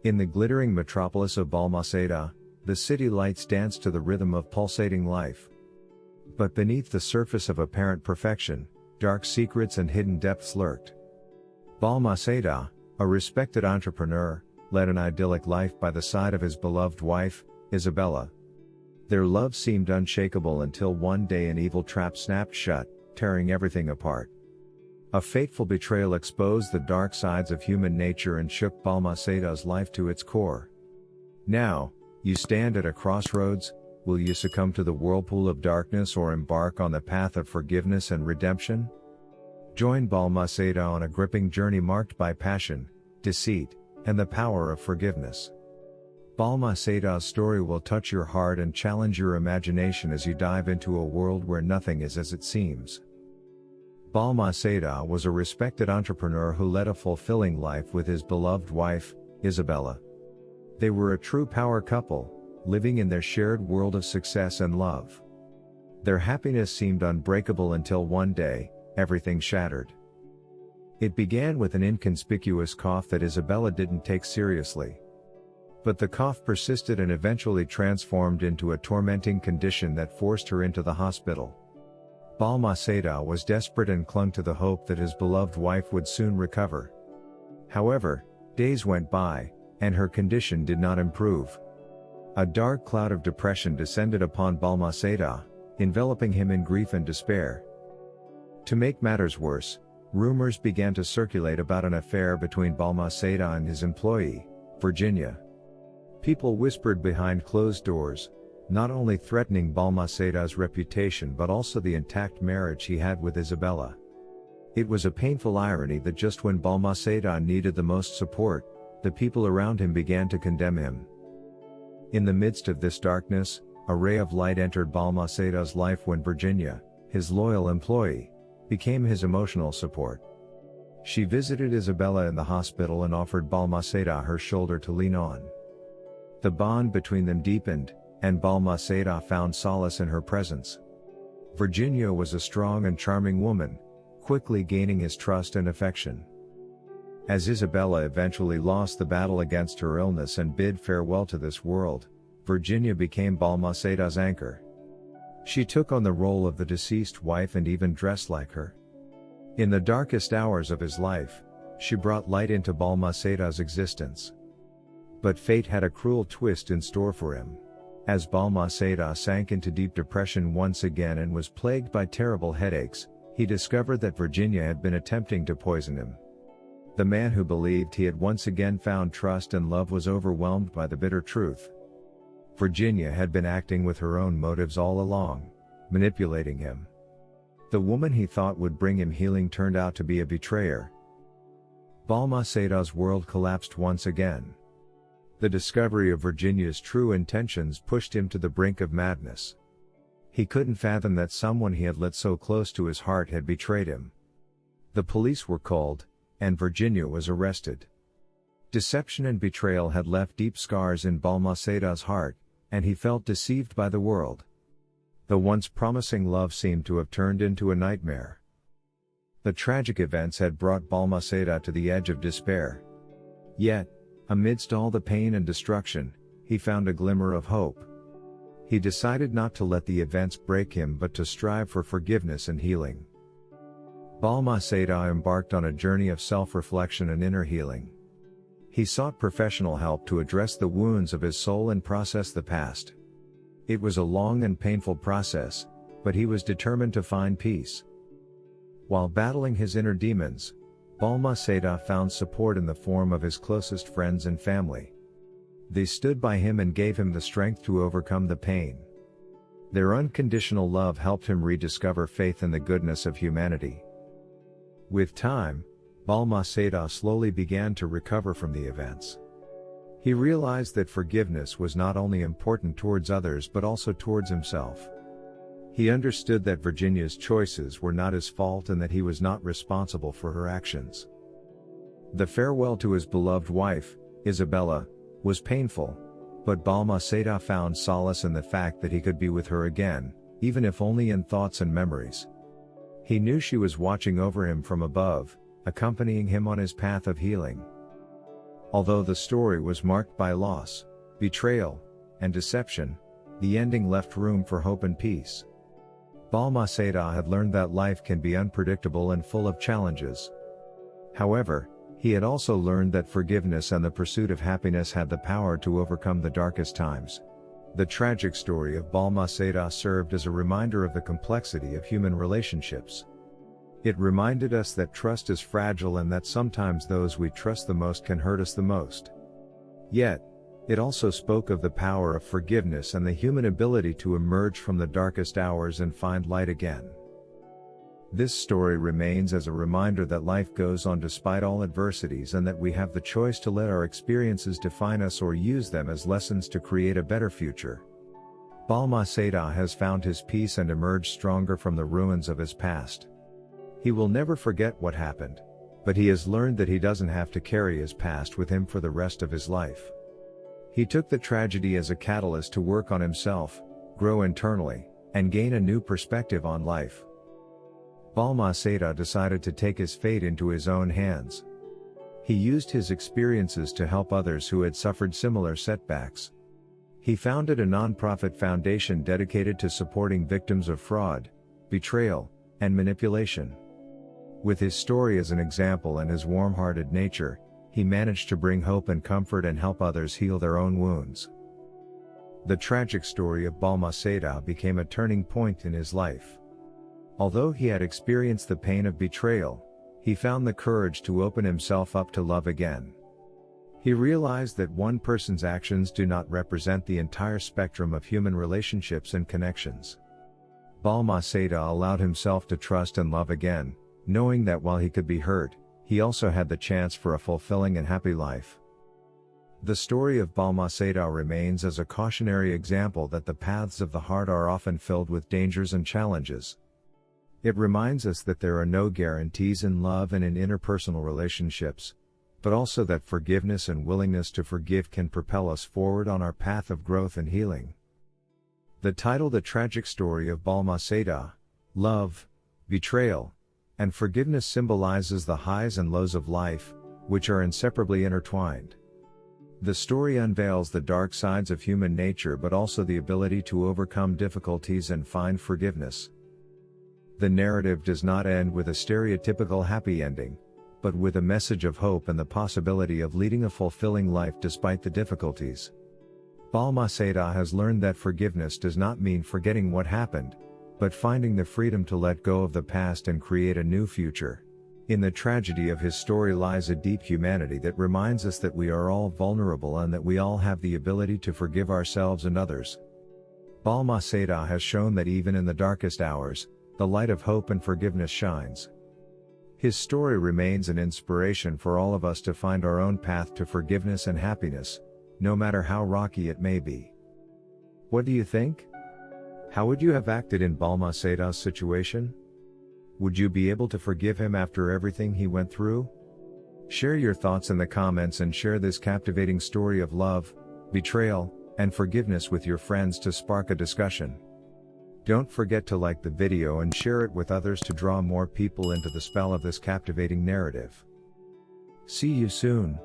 In the glittering metropolis of Balmaceda, the city lights dance to the rhythm of pulsating life. But beneath the surface of apparent perfection, dark secrets and hidden depths lurked. Balmaceda, a respected entrepreneur, led an idyllic life by the side of his beloved wife, Isabella. Their love seemed unshakable until one day an evil trap snapped shut, tearing everything apart. A fateful betrayal exposed the dark sides of human nature and shook Balmaceda's life to its core. Now, you stand at a crossroads. Will you succumb to the whirlpool of darkness or embark on the path of forgiveness and redemption? Join Balmaceda on a gripping journey marked by passion, deceit, and the power of forgiveness. Balmaceda's story will touch your heart and challenge your imagination as you dive into a world where nothing is as it seems. Balmaceda was a respected entrepreneur who led a fulfilling life with his beloved wife, Isabella. They were a true power couple, living in their shared world of success and love. Their happiness seemed unbreakable until one day, everything shattered. It began with an inconspicuous cough that Isabella didn't take seriously. But the cough persisted and eventually transformed into a tormenting condition that forced her into the hospital. Balmaceda was desperate and clung to the hope that his beloved wife would soon recover. However, days went by, and her condition did not improve. A dark cloud of depression descended upon Balmaceda, enveloping him in grief and despair. To make matters worse, rumors began to circulate about an affair between Balmaceda and his employee, Virginia. People whispered behind closed doors, not only threatening Balmaceda's reputation but also the intact marriage he had with Isabella. It was a painful irony that just when Balmaceda needed the most support, the people around him began to condemn him. In the midst of this darkness, a ray of light entered Balmaceda's life when Virginia, his loyal employee, became his emotional support. She visited Isabella in the hospital and offered Balmaceda her shoulder to lean on. The bond between them deepened, and Balmaceda found solace in her presence. Virginia was a strong and charming woman, quickly gaining his trust and affection. As Isabella eventually lost the battle against her illness and bid farewell to this world, Virginia became Balmaceda's anchor. She took on the role of the deceased wife and even dressed like her. In the darkest hours of his life, she brought light into Balmaceda's existence. But fate had a cruel twist in store for him. As Balmaceda sank into deep depression once again and was plagued by terrible headaches, he discovered that Virginia had been attempting to poison him. The man who believed he had once again found trust and love was overwhelmed by the bitter truth. Virginia had been acting with her own motives all along, manipulating him. The woman he thought would bring him healing turned out to be a betrayer. Balmaceda's world collapsed once again. The discovery of Virginia's true intentions pushed him to the brink of madness. He couldn't fathom that someone he had let so close to his heart had betrayed him. The police were called, and Virginia was arrested. Deception and betrayal had left deep scars in Balmaceda's heart, and he felt deceived by the world. The once promising love seemed to have turned into a nightmare. The tragic events had brought Balmaceda to the edge of despair. Yet, amidst all the pain and destruction, he found a glimmer of hope. He decided not to let the events break him but to strive for forgiveness and healing. Balmaceda embarked on a journey of self-reflection and inner healing. He sought professional help to address the wounds of his soul and process the past. It was a long and painful process, but he was determined to find peace. While battling his inner demons, Balmaceda found support in the form of his closest friends and family. They stood by him and gave him the strength to overcome the pain. Their unconditional love helped him rediscover faith in the goodness of humanity. With time, Balmaceda slowly began to recover from the events. He realized that forgiveness was not only important towards others but also towards himself. He understood that Virginia's choices were not his fault and that he was not responsible for her actions. The farewell to his beloved wife, Isabella, was painful, but Balmaceda found solace in the fact that he could be with her again, even if only in thoughts and memories. He knew she was watching over him from above, accompanying him on his path of healing. Although the story was marked by loss, betrayal, and deception, the ending left room for hope and peace. Balmaceda had learned that life can be unpredictable and full of challenges. However, he had also learned that forgiveness and the pursuit of happiness had the power to overcome the darkest times. The tragic story of Balmaceda served as a reminder of the complexity of human relationships. It reminded us that trust is fragile and that sometimes those we trust the most can hurt us the most. Yet, it also spoke of the power of forgiveness and the human ability to emerge from the darkest hours and find light again. This story remains as a reminder that life goes on despite all adversities and that we have the choice to let our experiences define us or use them as lessons to create a better future. Balmaceda has found his peace and emerged stronger from the ruins of his past. He will never forget what happened, but he has learned that he doesn't have to carry his past with him for the rest of his life. He took the tragedy as a catalyst to work on himself, grow internally, and gain a new perspective on life. Balmaceda decided to take his fate into his own hands. He used his experiences to help others who had suffered similar setbacks. He founded a non-profit foundation dedicated to supporting victims of fraud, betrayal, and manipulation. With his story as an example and his warm-hearted nature, he managed to bring hope and comfort and help others heal their own wounds. The tragic story of Balmaceda became a turning point in his life. Although he had experienced the pain of betrayal, he found the courage to open himself up to love again. He realized that one person's actions do not represent the entire spectrum of human relationships and connections. Balmaceda allowed himself to trust and love again, knowing that while he could be hurt, he also had the chance for a fulfilling and happy life. The story of Balmaceda remains as a cautionary example that the paths of the heart are often filled with dangers and challenges. It reminds us that there are no guarantees in love and in interpersonal relationships, but also that forgiveness and willingness to forgive can propel us forward on our path of growth and healing. The title The Tragic Story of Balmaceda, Love, Betrayal, and Forgiveness symbolizes the highs and lows of life, which are inseparably intertwined. The story unveils the dark sides of human nature but also the ability to overcome difficulties and find forgiveness. The narrative does not end with a stereotypical happy ending, but with a message of hope and the possibility of leading a fulfilling life despite the difficulties. Balmaceda has learned that forgiveness does not mean forgetting what happened, but finding the freedom to let go of the past and create a new future. In the tragedy of his story lies a deep humanity that reminds us that we are all vulnerable and that we all have the ability to forgive ourselves and others. Balmaceda has shown that even in the darkest hours, the light of hope and forgiveness shines. His story remains an inspiration for all of us to find our own path to forgiveness and happiness, no matter how rocky it may be. What do you think? How would you have acted in Balmaceda's situation? Would you be able to forgive him after everything he went through? Share your thoughts in the comments and share this captivating story of love, betrayal, and forgiveness with your friends to spark a discussion. Don't forget to like the video and share it with others to draw more people into the spell of this captivating narrative. See you soon.